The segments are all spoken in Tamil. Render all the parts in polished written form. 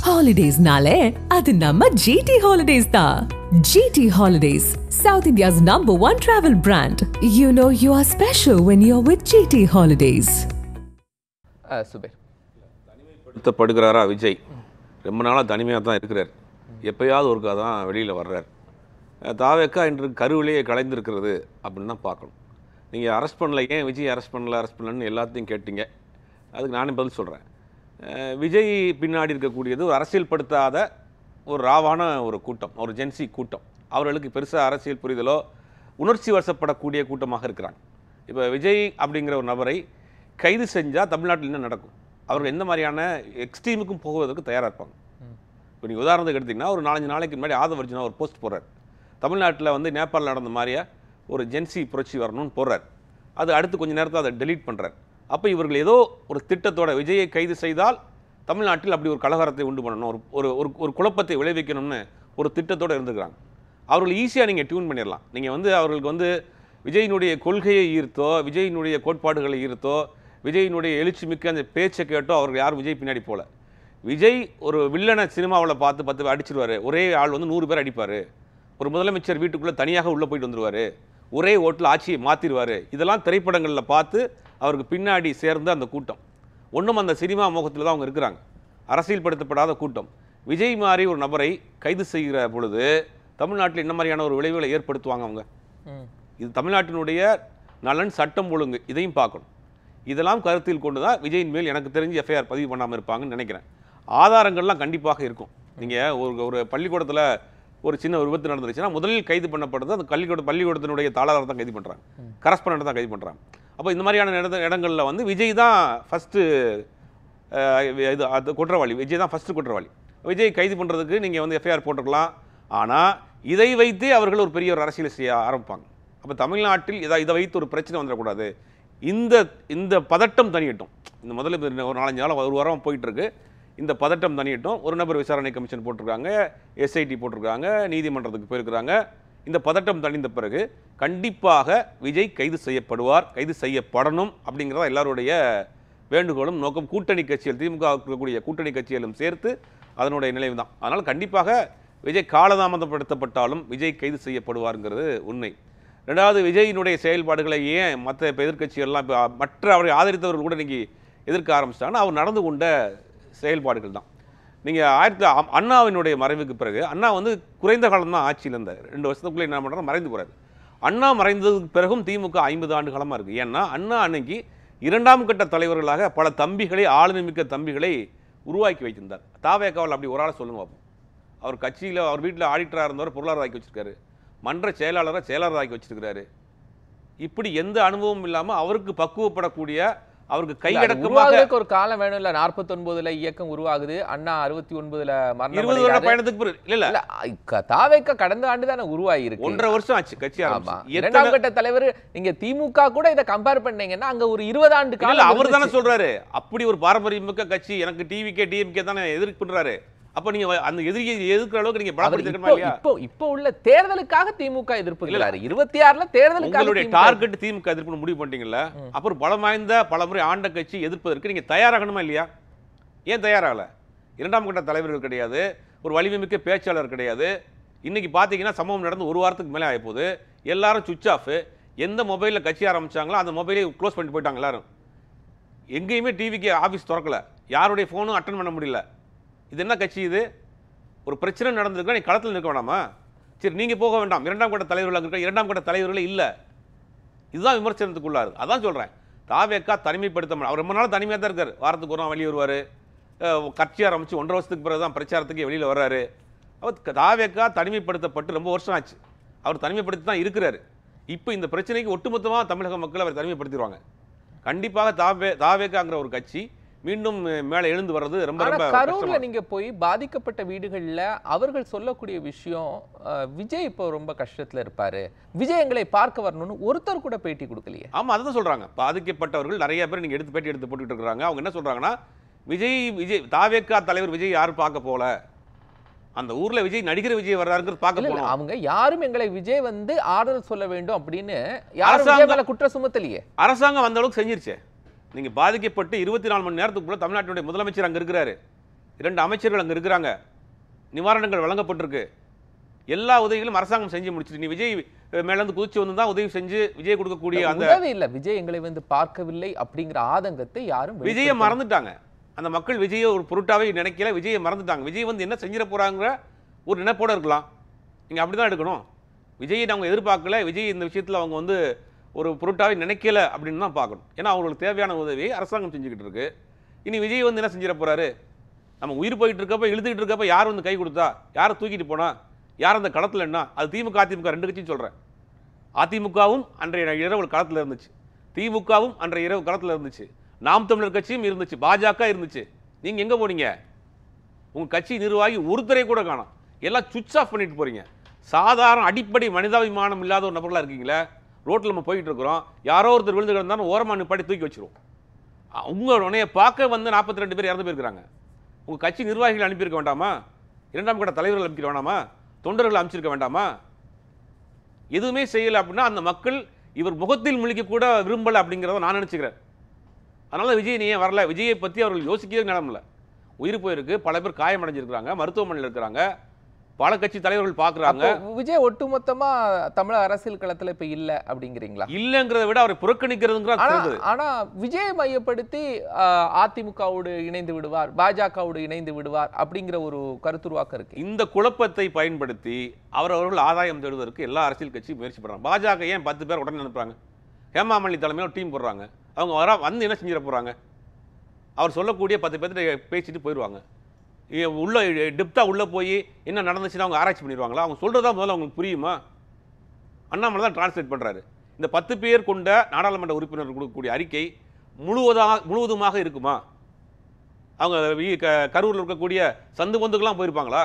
Holidays-nale, adu namma GT Holidays da. GT Holidays, South India's #1 travel brand. You know you are special when you're with GT Holidays. Zubair, தனிமைப்படுத்தப்படுகிறாரா Vijay? ரொம்ப நாளாக தனிமையாக தான் இருக்கிறார். எப்பயாவது ஒருக்கா தான் வெளியில் வர்றார். தாவேக்கா இன்று கருவிலேயே கலைந்திருக்கிறது அப்படின்னு தான் பார்க்கணும். நீங்கள் அரெஸ்ட் பண்ணல, ஏன் விஜய் அரெஸ்ட் பண்ணலன்னு எல்லாத்தையும் கேட்டீங்க. அதுக்கு நானே பதில் சொல்கிறேன். விஜய் பின்னாடி இருக்கக்கூடியது ஒரு அரசியல்படுத்தாத ஒரு ராவான ஒரு கூட்டம், ஒரு ஜென்சி கூட்டம். அவர்களுக்கு பெருசாக அரசியல் புரிதலோ உணர்ச்சி வசப்படக்கூடிய கூட்டமாக இருக்கிறாங்க. இப்போ விஜய் அப்படிங்கிற ஒரு நபரை கைது செஞ்சால் தமிழ்நாட்டில் என்ன நடக்கும்? அவர்கள் எந்த மாதிரியான எக்ஸ்ட்ரீமுக்கும் போவதற்கு தயாராக இருப்பாங்க. இப்போ நீங்கள் உதாரணத்துக்கு எடுத்திங்கன்னா, ஒரு 4-5 நாளைக்கு முன்னாடி ஆதவ அர்ஜுனா ஒரு போஸ்ட் போடுறார். தமிழ்நாட்டில் வந்து நேபாளில் நடந்த மாதிரியா ஒரு ஜென்சி புரட்சி வரணும்னு போடுறார். அது அடுத்து கொஞ்சம் நேரத்தில் அதை டெலீட் பண்ணுறார். அப்போ இவர்கள் ஏதோ ஒரு திட்டத்தோட விஜயை கைது செய்தால் தமிழ்நாட்டில் அப்படி ஒரு கலவரத்தை உண்டு பண்ணணும், ஒரு ஒரு ஒரு குழப்பத்தை விளைவிக்கணும்னு ஒரு திட்டத்தோடு இருந்துக்கிறாங்க. அவர்கள் ஈஸியாக நீங்கள் டியூன் பண்ணிடலாம். நீங்கள் வந்து அவர்களுக்கு வந்து விஜயினுடைய கொள்கையை ஈர்த்தோ, விஜயினுடைய கோட்பாடுகளை ஈர்த்தோ, விஜயினுடைய எழுச்சி மிக்க அந்த பேச்சை கேட்டோ அவர்கள் யாரும் விஜய் பின்னாடி போகல. விஜய் ஒரு வில்லனை சினிமாவில் பார்த்து 10 பேர் அடிச்சிருவார். ஒரே ஆள் வந்து 100 பேர் அடிப்பார். ஒரு முதலமைச்சர் வீட்டுக்குள்ளே தனியாக உள்ளே போயிட்டு வந்துடுவார். ஒரே ஓட்டில் ஆட்சியை மாற்றிடுவார். இதெல்லாம் திரைப்படங்களில் பார்த்து அவருக்கு பின்னாடி சேர்ந்த அந்த கூட்டம் ஒன்றும் அந்த சினிமா மோகத்தில் தான் அவங்க இருக்கிறாங்க. அரசியல்படுத்தப்படாத கூட்டம். விஜய் மாதிரி ஒரு நபரை கைது செய்கிற பொழுது தமிழ்நாட்டில் என்ன மாதிரியான ஒரு விளைவுகளை ஏற்படுத்துவாங்க அவங்க? இது தமிழ்நாட்டினுடைய நலன், சட்டம் ஒழுங்கு, இதையும் பார்க்கணும். இதெல்லாம் கருத்தில் கொண்டு தான் விஜயின் மேல் எனக்கு தெரிஞ்சு எஃப்ஐஆர் பதிவு பண்ணாமல் இருப்பாங்கன்னு நினைக்கிறேன். ஆதாரங்கள்லாம் கண்டிப்பாக இருக்கும். நீங்கள் ஒரு பள்ளிக்கூடத்தில் ஒரு சின்ன விபத்து நடந்துருச்சுன்னா முதலில் கைது பண்ணப்படுறது அந்த பள்ளிக்கூடத்தினுடைய தாளராக தான் கைது பண்ணுறாங்க, கரஸ்பாண்டன்ட் தான் கைது பண்ணுறாங்க. அப்போ இந்த மாதிரியான இடங்களில் வந்து விஜய் தான் ஃபஸ்ட்டு இது அது குற்றவாளி. விஜய் தான் ஃபஸ்ட்டு குற்றவாளி. விஜய் கைது பண்ணுறதுக்கு நீங்கள் வந்து எஃப்ஐஆர் போட்டிருக்கலாம். ஆனால் இதை வைத்து அவர்கள் ஒரு பெரிய ஒரு அரசியல் செய்ய ஆரம்பிப்பாங்க. அப்போ தமிழ்நாட்டில் இதை வைத்து ஒரு பிரச்சனை வந்துடக்கூடாது. இந்த பதட்டம் தனியட்டும். இந்த முதல்ல ஒரு 4-5 நாள் ஒரு வாரம் போயிட்டுருக்கு. இந்த பதட்டம் தனியட்டும். ஒரு நபர் விசாரணை கமிஷன் போட்டிருக்காங்க, எஸ்ஐடி போட்டிருக்காங்க, நீதிமன்றத்துக்கு போயிருக்கிறாங்க. இந்த பதட்டம் தணிந்த பிறகு கண்டிப்பாக விஜய் கைது செய்யப்படுவார், கைது செய்யப்படணும் அப்படிங்கிறதா எல்லாருடைய வேண்டுகோளும் நோக்கம். கூட்டணி கட்சிகள், திமுக இருக்கக்கூடிய கூட்டணி கட்சிகளும் சேர்த்து அதனுடைய நிலைவு தான். அதனால் கண்டிப்பாக விஜய் காலதாமதப்படுத்தப்பட்டாலும் விஜய் கைது செய்யப்படுவாருங்கிறது உண்மை. ரெண்டாவது, விஜயினுடைய செயல்பாடுகளை ஏன் மற்ற எதிர்கட்சிகள்லாம் இப்போ மற்ற அவரை ஆதரித்தவர்கள் கூட இன்றைக்கி எதிர்க்க ஆரம்பிச்சிட்டாங்கன்னா அவர் நடந்து கொண்ட செயல்பாடுகள் தான். நீங்கள் அண்ணாவினுடைய மறைவுக்கு பிறகு அண்ணா வந்து குறைந்த காலம் தான் ஆட்சியில் இருந்தார். 2 வருஷத்துக்குள்ளே என்ன பண்ணுறாரு, மறைந்து போகிறார். அண்ணா மறைந்ததுக்கு பிறகும் திமுக 50 ஆண்டு காலமாக இருக்குது. ஏன்னா அண்ணா அன்னைக்கு 2ஆம் கட்ட தலைவர்களாக பல தம்பிகளை, ஆளுமை மிக்க தம்பிகளை உருவாக்கி வைத்திருந்தார். தாவேக்காவில் அப்படி ஒரு ஆளை சொல்லுங்க பார்ப்போம். அவர் கட்சியில், அவர் வீட்டில் ஆடிட்டராக இருந்தவர் பொருளாதார ஆக்கி வச்சிருக்காரு, மன்ற செயலாளராக ஆக்கி வச்சிருக்கிறாரு. இப்படி எந்த அனுபவமும் இல்லாமல் அவருக்கு பக்குவப்படக்கூடிய, அவருக்கு கையடக்கமாக ஒரு காலம் வேணும். இல்ல 49ல இயக்கம் உருவாகுது, அண்ணா 69ல மரணம். 20 வருட பயணத்துக்கு பிறகு இல்ல தாவேக்கா கடந்த ஆண்டு தானே உருவாகி இருக்கு. 1.5 வருஷம் ஆச்சு கட்சி ஆரம்பிச்சு. 2ஆம் கட்ட தலைவர். நீங்க திமுக கூட இதை கம்பேர் பண்ணீங்கன்னா அங்க ஒரு 20 ஆண்டு காலம். அவர் தானே சொல்றாரு, அப்படி ஒரு பாரம்பரியமிக்க கட்சி எனக்கு டிஎம்கே தானே எதிர்க்கின்றாரு. அப்ப நீங்க அந்த எதிரியை எதிர்க்கிற அளவுக்கு நீங்க பலப்படுத்திருக்கணுமா இல்லையா? இப்போ உள்ள தேர்தலுக்காக திமுக எதிர்ப்புகிறாரு. 26ல தேர்தலுக்காக உங்களுடைய டார்கெட் திமுக எதிர்ப்பு முடிவு பண்ணிட்டீங்கல்ல, அப்புறம் பலம் வாய்ந்த பலமுறை ஆண்ட கட்சி எதிர்ப்பதற்கு நீங்க தயாராகணுமா இல்லையா? ஏன் தயாராகல? 2ஆம் கட்ட தலைவர்கள் கிடையாது, ஒரு வலிமைமிக்க பேச்சாளர் கிடையாது. இன்னைக்கு பாத்தீங்கன்னா சம்பவம் நடந்து 1 வாரத்துக்கு மேலே ஆகிப்போகுது. எல்லாரும் சுவிட்ச் ஆஃப். எந்த மொபைலில் கட்சி ஆரம்பிச்சாங்களோ அந்த மொபைலை க்ளோஸ் பண்ணிட்டு போயிட்டாங்க எல்லாரும். எங்கேயுமே டிவிக்கு ஆஃபீஸ் திறக்கல, யாருடைய ஃபோனும் அட்டன் பண்ண முடியல. இது என்ன கட்சி? இது ஒரு பிரச்சனை நடந்திருக்கா, நீ களத்தில் நிற்க வேண்டாமா? சரி, நீங்கள் போக வேண்டாம். 2ஆம் கட்ட தலைவர்களாக இருக்க 2ஆம் கட்ட தலைவர்களே இல்லை. இதுதான் விமர்சனத்துக்குள்ளாரு. அதான் சொல்கிறேன், தாவேக்கா தனிமைப்படுத்த. அவர் ரொம்ப நாள் தனிமையாக தான் இருக்கார். வாரத்துக்கு ஒரு நாள் வெளியே வருவார். கட்சி ஆரம்பித்து 1.5 வருஷத்துக்கு பிறகு தான் பிரச்சாரத்துக்கு வெளியில் வர்றாரு. அவர் தாவேக்கா தனிமைப்படுத்தப்பட்டு ரொம்ப வருஷம் ஆச்சு. அவர் தனிமைப்படுத்தி தான் இருக்கிறார். இப்போ இந்த பிரச்சனைக்கு ஒட்டுமொத்தமாக தமிழக மக்கள் அவர் தனிமைப்படுத்திடுவாங்க. கண்டிப்பாக தாவேக்காங்கிற ஒரு கட்சி மீண்டும் மேலே எழுந்து வர்றது ரொம்ப ரொம்ப கரூர்ல நீங்க போய் பாதிக்கப்பட்ட வீடுகள்ல அவர்கள் சொல்லக்கூடிய விஷயம், விஜய் இப்போ ரொம்ப கஷ்டத்துல இருப்பாரு, விஜய் எங்களை பார்க்க வரணும்னு ஒருத்தர் கூட பேட்டி கொடுக்கலையே. ஆமா, அதுதான் சொல்றாங்க. பாதிக்கப்பட்டவர்கள் நிறைய பேர் நீங்க பேட்டி எடுத்து போட்டுட்டு இருக்காங்க. அவங்க என்ன சொல்றாங்கன்னா, விஜய் தாவேக்கா தலைவர் விஜய் யாரும் பார்க்க போல, அந்த ஊர்ல விஜய் நடிகர் விஜய் வர்றாருங்கிறது பார்க்க போனோம். அவங்க யாரும் எங்களை விஜய் வந்து ஆறுதல் சொல்ல வேண்டும் அப்படின்னு யாரும் விஜய் மேல குற்ற சுமத்தலையே. அரசாங்கம் அந்த அளவுக்கு செஞ்சிருச்சு. நீங்க பாதிக்கப்பட்டு 24 மணி நேரத்துக்குள்ள தமிழ்நாட்டினுடைய முதலமைச்சர் அங்க இருக்கிறாரு. 2 அமைச்சர்கள் அங்கே இருக்கிறாங்க, நிவாரணங்கள் வழங்கப்பட்டிருக்கு, எல்லா உதவிகளும் அரசாங்கம் செஞ்சு முடிச்சிருக்கு. நீ விஜய் மேலேருந்து குதிச்சு வந்து தான் உதவி செஞ்சு விஜய் கொடுக்கக்கூடிய அந்த உதவி இல்லை, விஜய் எங்களை வந்து பார்க்கவில்லை அப்படிங்கிற ஆதங்கத்தை யாரும் விஜயை மறந்துட்டாங்க. அந்த மக்கள் விஜயை ஒரு பொருட்டாவே நினைக்கல, விஜயை மறந்துட்டாங்க. விஜய் வந்து என்ன செஞ்சிட போறாங்கிற ஒரு நினைப்போட இருக்கலாம். நீங்க அப்படிதான் எடுக்கணும். விஜயை அவங்க எதிர்பார்க்கல, விஜய் இந்த விஷயத்தில் அவங்க வந்து ஒரு பொருட்டாவே நினைக்கல அப்படின்னு தான் பார்க்கணும். ஏன்னா அவங்களுக்கு தேவையான உதவியை அரசாங்கம் செஞ்சுக்கிட்டு இருக்கு. இனி விஜய் வந்து என்ன செஞ்சிட போறாரு? நம்ம உயிர் போயிட்டு இருக்கப்ப, இழுத்துக்கிட்டு இருக்கப்ப யார் வந்து கை கொடுத்தா, யாரை தூக்கிட்டு போனா, யார் அந்த களத்தில் என்ன? அது திமுக அதிமுக 2 கட்சியும் சொல்றேன். அதிமுகவும் அன்றைய இரவு களத்தில் இருந்துச்சு, திமுகவும் அன்றைய இரவு களத்தில் இருந்துச்சு, நாம் தமிழர் கட்சியும் இருந்துச்சு, பாஜக இருந்துச்சு. நீங்க எங்க போனீங்க? உங்க கட்சி நிர்வாகி ஒருத்தரை கூட காணோம். எல்லாம் சுவிட்ச் ஆஃப் பண்ணிட்டு போறீங்க. சாதாரண அடிப்படை மனிதாபிமானம் இல்லாத ஒரு நபர்களா இருக்கீங்களே. ரோட்டில் நம்ம போயிட்டு இருக்கிறோம், யாரோ ஒருத்தர் விழுந்து கிடந்தாலும் ஓரமா நிப்பாட்டி தூக்கி வச்சிருவோம். உங்க உன்னைய பார்க்க வந்து 42 பேர் இறந்து போயிருக்கிறாங்க. உங்க கட்சி நிர்வாகிகள் அனுப்பியிருக்க வேண்டாமா? 2ஆம் கட்ட தலைவர்கள் அனுப்பியிருக்க வேண்டாமா? தொண்டர்கள் அமைச்சிருக்க வேண்டாமா? எதுவுமே செய்யலை அப்படின்னா அந்த மக்கள் இவர் முகத்தில் முழிக்க கூட விரும்பலை அப்படிங்கிறத நான் நினச்சிக்கிறேன். அதனால விஜய் நீ ஏன் வரல? விஜயை பற்றி அவர்கள் யோசிக்கவே நிலமில்ல. உயிர் போயிருக்கு, பல பேர் காயமடைஞ்சிருக்கிறாங்க, மருத்துவமனையில் இருக்கிறாங்க, பல கட்சி தலைவர்கள் பார்க்குறாங்க. விஜய் ஒட்டுமொத்தமா தமிழக அரசியல் களத்தில் இப்போ இல்லை அப்படிங்கிறீங்களா? இல்லைங்கிறத விட அவரை புறக்கணிக்கிறதுங்கிறது. ஆனா விஜயை மையப்படுத்தி அதிமுகவோடு இணைந்து விடுவார், பாஜகவோடு இணைந்து விடுவார் அப்படிங்கிற ஒரு கருத்துருவாக்கம் இருக்கு. இந்த குழப்பத்தை பயன்படுத்தி அவர்கள் ஆதாயம் தேடுவதற்கு எல்லா அரசியல் கட்சியும் முயற்சி பண்றாங்க. பாஜக ஏன் 10 பேர் உடனே அனுப்புறாங்க? ஹேமாமணி தலைமையில் ஒரு டீம் போடுறாங்க. அவங்க வந்து என்ன செஞ்சிட போறாங்க? அவர் சொல்லக்கூடிய 10 பேர்கிட்ட பேசிட்டு போயிடுவாங்க. உள்ள டெப்தா உள்ள போய் என்ன நடந்துச்சுன்னு அவங்க ஆராய்ச்சி பண்ணிடுவாங்களா? அவங்க சொல்றதா முதல்ல அவங்களுக்கு புரியுமா? அண்ணாமலை தான் டிரான்ஸ்லேட் பண்றாரு. இந்த 10 பேர் கொண்ட நாடாளுமன்ற உறுப்பினர்கள் கொடுக்கக்கூடிய அறிக்கை முழுவதுமாக இருக்குமா? அவங்க கரூரில் இருக்கக்கூடிய சந்து பொந்துக்கெல்லாம் போயிருப்பாங்களா?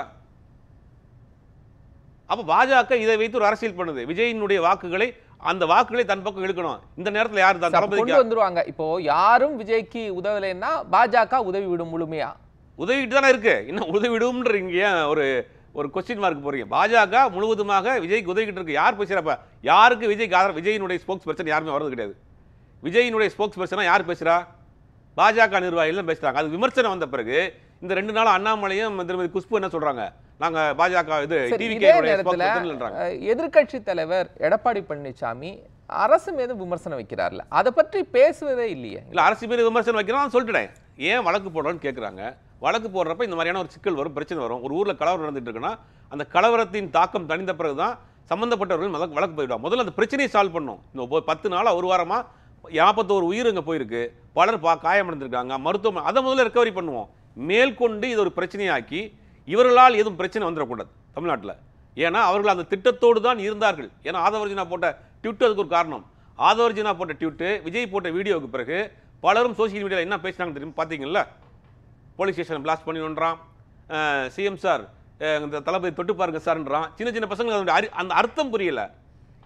அப்ப பாஜக இதை வைத்து ஒரு அரசியல் பண்ணுது. விஜயினுடைய வாக்குகளை, அந்த வாக்குகளை தன் பக்கம் இழுக்கணும். இந்த நேரத்தில் யார் தான் கொண்டு வந்துருவாங்க? இப்போ யாரும் விஜய்க்கு உதவலைன்னா பாஜக உதவி விடும் முழுமையா? உதவிட்டு தானே இருக்கு. இன்னும் உதவிடும்ன்றீங்க, ஒரு ஒரு கொஸ்டின் மார்க் போறீங்க. பாஜக முழுவதுமாக விஜய்க்கு உதவிக்கிட்டு இருக்கு. யார் பேசுறப்ப? யாருக்கு விஜய்க்கு ஆதரவு? விஜயினுடைய ஸ்போக்ஸ் பர்சன் யாருமே வரது கிடையாது. விஜயினுடைய ஸ்போக்ஸ் பர்சனா யார் பேசுறா? பாஜக நிர்வாகிகள் தான் பேசுறாங்க. அது விமர்சனம் வந்த பிறகு இந்த 2 நாள் அண்ணாமலையும் திருமதி குஷ்பு என்ன சொல்றாங்க? நாங்க பாஜக இது எதிர்கட்சி தலைவர் எடப்பாடி பழனிசாமி அரசு மீது விமர்சனம் வைக்கிறார்ல, அதை பற்றி பேசுவதே இல்லையே. இல்ல, அரசு மீது விமர்சனம் வைக்கிறான் சொல்லிட்டேன். ஏன் வழக்கு போடுறோன்னு கேட்குறாங்க. வழக்கு போடுறப்ப இந்த மாதிரியான ஒரு சிக்கல் வரும், பிரச்சனை வரும். ஒரு ஊரில் கலவரம் நடந்துட்டு இருக்குன்னா அந்த கலவரத்தின் தாக்கம் தணிந்த பிறகு தான் சம்பந்தப்பட்டவர்கள் வழக்கு போயிடுவாங்க. முதல்ல அந்த பிரச்சனையை சால்வ் பண்ணணும். இந்த 10 நாளா ஒரு வாரமா 51 உயிர் இங்கே போயிருக்கு, பலர் காயமடைந்திருக்காங்க, மருத்துவமனை, அதை முதல்ல ரெக்கவரி பண்ணுவோம். மேற்கொண்டு இது ஒரு பிரச்சனையாக்கி இவர்களால் எதுவும் பிரச்சனை வந்துடக்கூடாது தமிழ்நாட்டில். ஏன்னா அவர்கள் அந்த திட்டத்தோடு தான் இருந்தார்கள். ஏன்னா ஆதவர்ஜினா போட்ட ட்விட் அதுக்கு ஒரு காரணம். ஆதவர்ஜினா போட்ட ட்விட்டு, விஜய் போட்ட வீடியோவுக்கு பிறகு பலரும் சோசியல் மீடியாவில் என்ன பேசினாங்க தெரியும்? பார்த்தீங்களா? போலீஸ் ஸ்டேஷன் பிளாஸ்ட் பண்ணிடுன்றான், சிஎம் சார் இந்த தளபதி தொட்டு பாருங்க சார்ன்றான். சின்ன சின்ன பசங்க அந்த அர்த்தம் புரியல.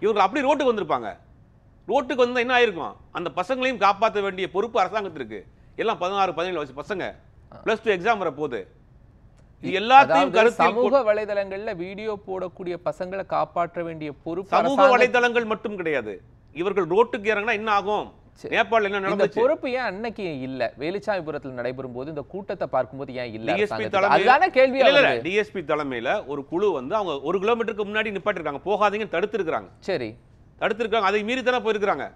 இவர்கள் அப்படி ரோட்டுக்கு வந்திருப்பாங்க. ரோட்டுக்கு வந்தால் என்ன ஆயிருக்கும்? அந்த பசங்களையும் காப்பாற்ற வேண்டிய பொறுப்பு அரசாங்கத்திற்கு. எல்லாம் 16, 17 வயசு பசங்க, +2 எக்ஸாம் வர போகுது. எல்லாத்தையும் சமூக வலைதளங்கள்ல வீடியோ போடக்கூடிய பசங்களை காப்பாற்ற வேண்டிய பொறுப்பு சமூக வலைதளங்கள் மட்டும் கிடையாது. இவர்கள் ரோட்டுக்கு இறங்கினா என்ன ஆகும்? நேபாள் என்ன நடந்துச்சு? பொறுப்பு ஏன் அன்னைக்கு இல்ல? வேலுச்சாமிபுரத்தில் நடைபெறும் போது இந்த கூட்டத்தை பார்க்கும்போது ஏன் இல்ல? அதுதான கேள்வி. டிஎஸ்பி தலைமையில ஒரு குழு வந்து அவங்க 1 கிலோமீட்டருக்கு முன்னாடி நிப்பாட்டிருக்காங்க, போகாதீங்கன்னு தடுத்திருக்காங்க. சரி, தடுத்திருக்காங்க. அதை மீறி தானே போயிருக்காங்க.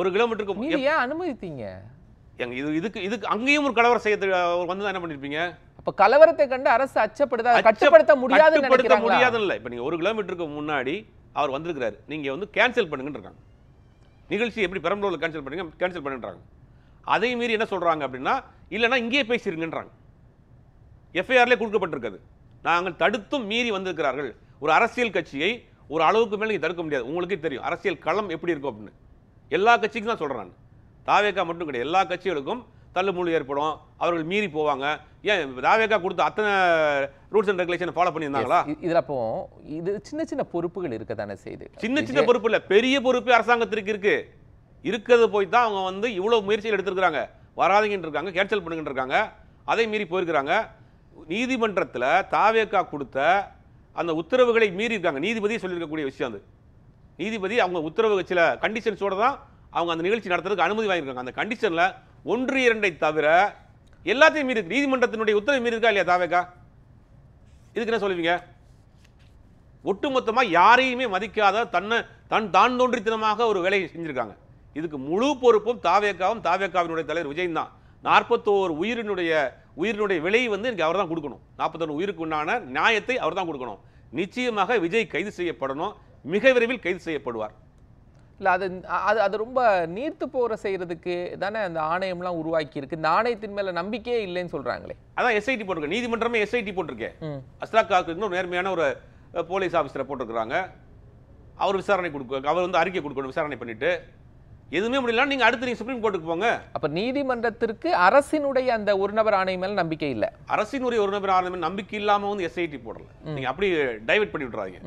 1 கிலோமீட்டருக்கு மீறி ஏன் அனுமதித்தீங்க? இதுக்கு அங்கேயும் ஒரு கலவரம் செய்ய வந்து என்ன பண்ணிருப்பீங்க? அப்ப கலவரத்தை கண்டு அரசு அச்சப்படுதா? கட்டுப்படுத்த முடியாதுன்னு இல்ல. இப்ப நீங்க 1 கிலோமீட்டருக்கு முன்னாடி அவர் வந்திருக்கிறாரு, நீங்க வந்து கேன்சல் பண்ணுங்கன்னு இருக்காங்க. நிகழ்ச்சி எப்படி பெரம்பலூர்ல கேன்சல் பண்ணுங்க, கேன்சல் பண்ணுன்றாங்க. அதை மீறி என்ன சொல்றாங்க அப்படின்னா, இல்லைன்னா இங்கேயே பேசிருங்கன்றாங்க. எஃப்ஐஆர்லேயே கொடுக்கப்பட்டிருக்கிறது. நாங்கள் தடுத்தும் மீறி வந்திருக்கிறார்கள். ஒரு அரசியல் கட்சியை ஒரு அளவுக்கு மேலே நீங்க தடுக்க முடியாது. உங்களுக்கே தெரியும் அரசியல் களம் எப்படி இருக்கும் அப்படின்னு. எல்லா கட்சிக்கும் தான் சொல்றேன். தாவேகா மட்டும் கிடையாது, எல்லா கட்சிகளுக்கும் தள்ளுமுள்ளு ஏற்படும், அவர்கள் மீறி போவாங்க. ஏன் தாவேகா கொடுத்த அத்தனை ரூல்ஸ் அண்ட் ரெகுலேஷன் ஃபாலோ பண்ணியிருந்தாங்களா? இதுல அப்போ இது சின்ன சின்ன பொறுப்புகள் இருக்க தானே செய்யுது. சின்ன சின்ன பொறுப்பு இல்ல, பெரிய பொறுப்பு அரசாங்கத்திற்கு இருக்கு. இருக்கிறது போய் தான் அவங்க வந்து இவ்வளவு முயற்சிகள் எடுத்திருக்கிறாங்க. வராதீங்கன்னு இருக்காங்க, கேன்சல் பண்ணுங்கன்னு இருக்காங்க. அதை மீறி போயிருக்கிறாங்க. நீதிமன்றத்தில் தாவேகா கொடுத்த அந்த உத்தரவுகளை மீறி இருக்காங்க. நீதிபதி சொல்லியிருக்கக்கூடிய விஷயம் அது. நீதிபதி அவங்க உத்தரவு சில கண்டிஷன்ஸோட தான் அவங்க அந்த நிகழ்ச்சி நடத்துறதுக்கு அனுமதி வாங்கியிருக்காங்க. அந்த கண்டிஷன்ல 1, 2 தவிர எல்லாத்தையும் மீறி இருக்கு. நீதிமன்றத்தினுடைய உத்தரவு மீறி இருக்கா இல்லையா தாவேக்கா? இதுக்கு என்ன சொல்லுவீங்க? ஒட்டுமொத்தமா யாரையுமே மதிக்காத தான் தோன்றித்தனமாக ஒரு வேலையை செஞ்சிருக்காங்க. இதுக்கு முழு பொறுப்பும் தாவேக்காவினுடைய தலைவர் விஜய் தான். 41 உயிரினுடைய விலை எனக்கு அவர் தான் கொடுக்கணும். 41 உயிருக்கு உண்டான நியாயத்தை அவர் தான் கொடுக்கணும். நிச்சயமாக விஜய் கைது செய்யப்படணும். மிக விரைவில் கைது செய்யப்படுவார். இல்ல அது ரொம்ப நீர்த்து போற செய்யறதுக்கு தானே அந்த ஆணையம்லாம் உருவாக்கி இருக்கு. இந்த ஆணையத்தின் மேல நம்பிக்கையே இல்லைன்னு சொல்றாங்களே. அதான் எஸ்ஐடி போட்டிருக்கேன். நீதிமன்றமே எஸ்ஐடி போட்டிருக்கேன். அஸ்ராக்காவுக்கு இன்னும் நேர்மையான ஒரு போலீஸ் ஆஃபீஸரை போட்டிருக்கிறாங்க. அவர் விசாரணை கொடுக்க, அவர் அறிக்கை கொடுக்கணும். விசாரணை பண்ணிட்டு எதுவுமே முடியல, நீங்க அடுத்து சுப்ரீம் கோர்ட்டுக்கு போங்க. அப்ப நீதிமன்றத்திற்கு அரசினுடைய அந்த ஒரு நபர் ஆணையம் மேல நம்பிக்கை இல்ல. அரசினுடைய ஒரு நபர் ஆணையம் நம்பிக்கை இல்லாம எஸ்ஐடி போடல. நீங்க அப்படி டைவர்ட் பண்ணி விட்டுறாங்க.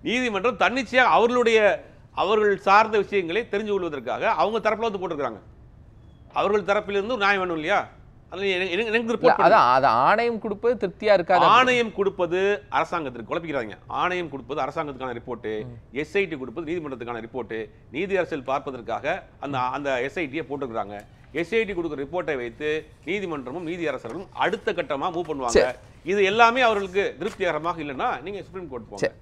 நீதிமன்றம் தன்னிச்சையா அவர்கள் சார்ந்த விஷயங்களை தெரிஞ்சு கொள்வதற்காக அவங்க தரப்புல போட்டிருக்காங்க. அவர்கள் தரப்பிலிருந்து நியாயம் வேணும் இல்லையா? ஆணையம் கொடுப்பது திருப்தியா இருக்காது. ஆணையம் கொடுப்பது அரசாங்கத்திற்கு குழப்பிக்கிறாங்க. ஆணையம் கொடுப்பது அரசாங்கத்துக்கான ரிப்போர்ட், எஸ்ஐடி கொடுப்பது நீதிமன்றத்துக்கான ரிப்போர்ட். நீதி அரசியல் பார்ப்பதற்காக அந்த எஸ்ஐடியை போட்டுக்கிறாங்க. எஸ்ஐடி கொடுக்குற ரிப்போர்ட்டை வைத்து நீதிமன்றமும் நீதி அரசர்களும் அடுத்த கட்டமா மூவ் பண்ணுவாங்க. இது எல்லாமே அவர்களுக்கு திருப்திகரமாக இல்லைன்னா நீங்க சுப்ரீம் கோர்ட் போங்க.